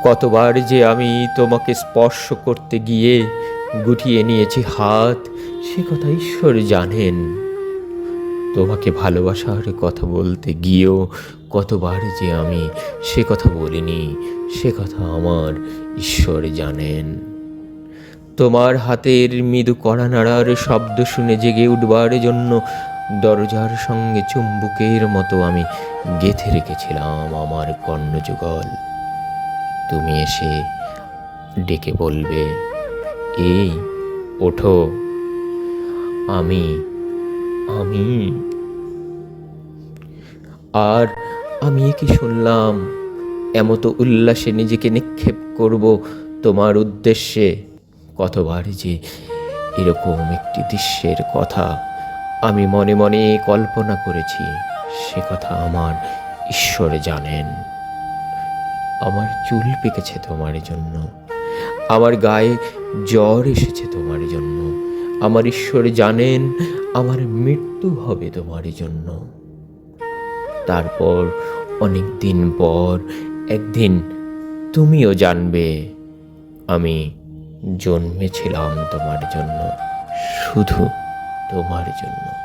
কতবার যে আমি তোমাকে স্পর্শ করতে গিয়ে গুটিয়ে নিয়েছি হাত, সে কথা ঈশ্বর জানেন। তোমাকে ভালোবাসার কথা বলতে গিয়েও কতবার যে আমি সে কথা বলিনি, সে কথা আমার ঈশ্বর জানেন। তোমার হাতের মৃদু কড়া নাড়ার শব্দ শুনে জেগে উঠবার জন্য দরজার সঙ্গে চুম্বুকের মতো আমি গেঁথে রেখেছিলাম আমার কর্ণযুগল। তুমি এসে ডেকে বলবে, এই ওঠো। আমি আমি আর আমি কি শুনলাম, এমতো উল্লাসে নিজেকে নিক্ষেপ করব তোমার উদ্দেশ্যে। কতবার যে এরকম একটি দৃশ্যের কথা আমি মনে মনে কল্পনা করেছি, সে কথা আমার ঈশ্বর জানেন। আমার চুল পেকেছে তোমার জন্য, আমার গায়ে জ্বর এসেছে তোমার জন্য। আমার ঈশ্বর জানেন আমার মৃত্যু হবে তোমার জন্য। তারপর অনেক দিন পর একদিন তুমিও জানবে আমি জন্মেছিলাম তোমার জন্য, শুধু তোমার জন্য।